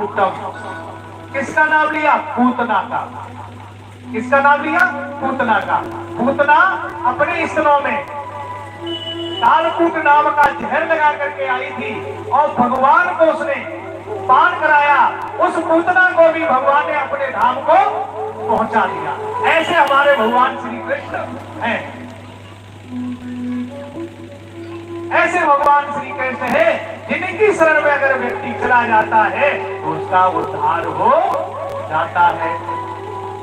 किसका नाम लिया? पूतना का। किसका नाम लिया? पूतना का। पूतना अपने स्तनों में कालकूट नाम का जहर लगा करके आई थी और भगवान को उसने पान कराया। उस पूतना को भी भगवान ने अपने धाम को पहुंचा दिया। ऐसे हमारे भगवान श्री कृष्ण हैं। ऐसे भगवान श्री कृष्ण है जिनकी शरण में अगर व्यक्ति चला जाता है तो उसका उद्धार हो जाता है।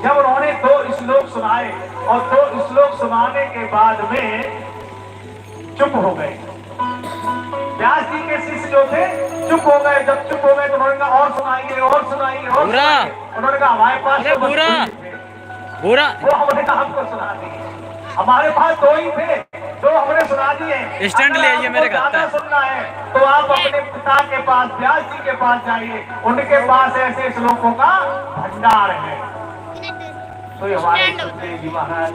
जब उन्होंने 2 श्लोक सुनाए और 2 श्लोक सुनाने के बाद में चुप हो गए। व्यास जी के शिष्य जो थे चुप हो गए। जब चुप हो गए तो उन्होंने कहा और सुनाइए और सुनाइए और सुनाइए। उन्होंने कहा हमारे पास तो बुरा वो हमने कहा आपको सुना दिए। हमारे पास 2 ही थे जो हमने सुना दिए। स्टैंड ले आइए मेरे घर पे। सुनना है तो आप अपने पिता के पास व्यास जी के पास जाइए। उनके पास ऐसे श्लोकों का भंडार है। तो हमारे सुखदेव जी महाराज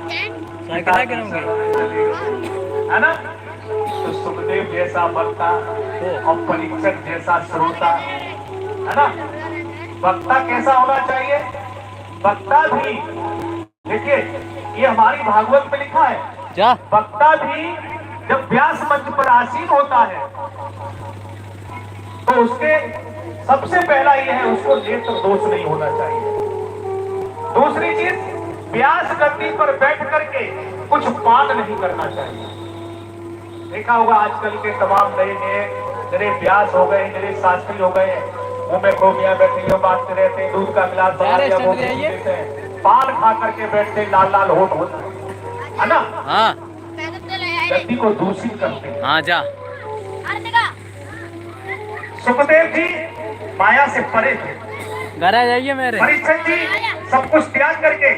है ना, तो सुखदेव जैसा वक्ता और परीक्षक जैसा श्रोता है ना। वक्ता कैसा होना चाहिए? वक्ता भी देखिए ये हमारी भागवत में लिखा है। वक्ता भी जब व्यास मंच पर आसीन होता है तो उसके सबसे पहला यह है उसको नेत्र दोष नहीं होना चाहिए। दूसरी चीज व्यास गद्दी पर बैठ करके कुछ पान नहीं करना चाहिए। देखा होगा आजकल के तमाम नए व्यास हो गए, नए शास्त्री हो गए, मुंह में खोबियां बैठे हो बांटते रहते, दूध का गिलास देते हैं, पान खा करके बैठते, लाल लाल होठ होता है ना। हाँ गद्दी को दूषित करते हैं। हाँ जा। सुखदेव जी माया से परे थे। घर आ जाइए मेरे। परीक्षक जी सब कुछ त्याग करके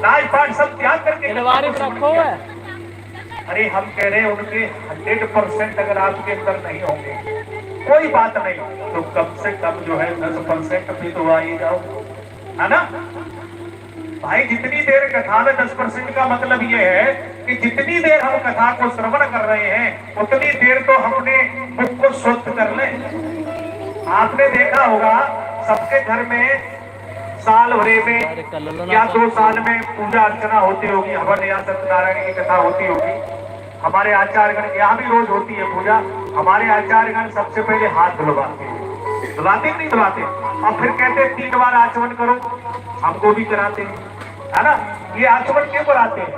राजपाट सब त्याग करके रखो है। अरे हम कह रहे हैं उनके 100% अगर आपके अंदर नहीं होंगे कोई बात नहीं तो कम से कम जो है 10% भी तो आ ही जाओ, है ना भाई। जितनी देर कथा में 10% का मतलब ये है कि जितनी देर हम कथा को श्रवण कर रहे हैं उतनी देर तो हमने मुख को शुद्ध कर ले। आपने देखा होगा सबके घर में साल भरे में या 2 साल में पूजा अर्चना होती होगी, हवन या सत्यनारायण की कथा होती होगी। हमारे आचार्यगण यहाँ भी रोज होती है पूजा। हमारे आचार्यगण सबसे पहले हाथ धुलवाते हैं, धुलाते नहीं धुलाते, और फिर कहते 3 बार आचमन करो। हमको भी कराते हैं, है ना। ये आचमन क्यों कराते हैं?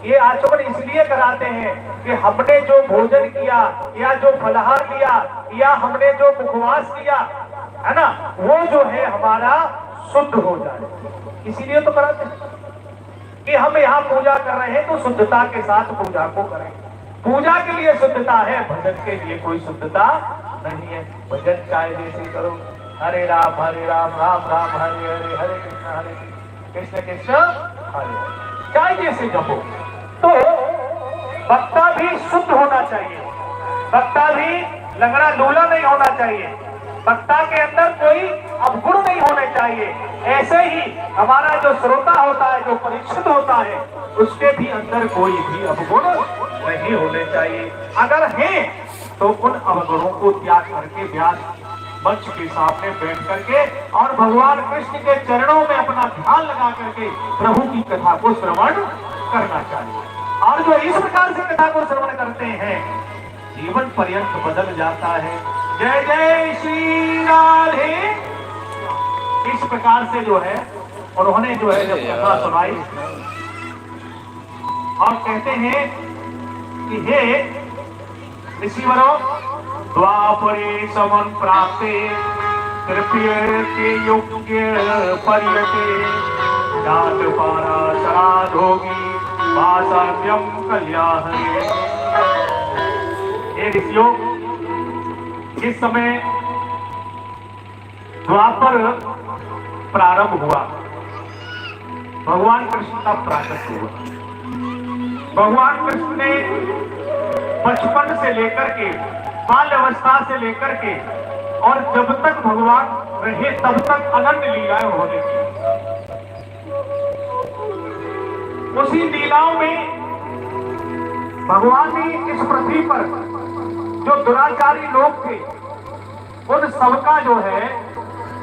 ये आचमन इसलिए कराते हैं कि हमने जो भोजन किया या जो फलाहार लिया या हमने जो मुखवास किया है ना वो जो है हमारा शुद्ध हो जाए। इसीलिए तो कराते हैं कि हम यहाँ पूजा कर रहे हैं तो शुद्धता के साथ पूजा को करें। पूजा के लिए शुद्धता है, भजन के लिए कोई शुद्धता नहीं है। भजन चाहे जैसे करो, हरे राम राम राम हरे हरे, हरे कृष्ण कृष्ण हरे हरे, चाहे जैसे जपो। तो वक्ता भी शुद्ध होना चाहिए, वक्ता भी लंगड़ा लूला नहीं होना चाहिए, वक्ता के अंदर कोई अवगुण नहीं होने चाहिए। ऐसे ही हमारा जो श्रोता होता है, जो परीक्षित होता है, उसके भी अंदर कोई भी अवगुण नहीं होने चाहिए। अगर है तो उन अवगुणों को त्याग करके व्यास मंच के सामने बैठ करके और भगवान कृष्ण के चरणों में अपना ध्यान लगा करके प्रभु की कथा को श्रवण करना चाहिए। और जो इस प्रकार से कथा को श्रवण करते हैं जीवन पर्यंत बदल जाता है। जय जय श्री राधे। इस प्रकार से जो है उन्होंने जो है जब कथा सुनाई और कहते हैं कि हे ऋषिवरों, द्वापरे समन प्राप्ते तृतीये योग्य पर्यते जात पारा सराधोगी वासव्यम कल्याण। हे ऋषियों, इस समय द्वापर प्रारंभ हुआ, भगवान कृष्ण का प्राकट हुआ। भगवान कृष्ण ने बचपन से लेकर के बाल्यावस्था से लेकर के और जब तक भगवान रहे तब तक अनंत लीलाएं होने की। उसी लीलाओं में भगवान ने इस पृथ्वी पर जो दुराचारी लोग थे उन सबका जो है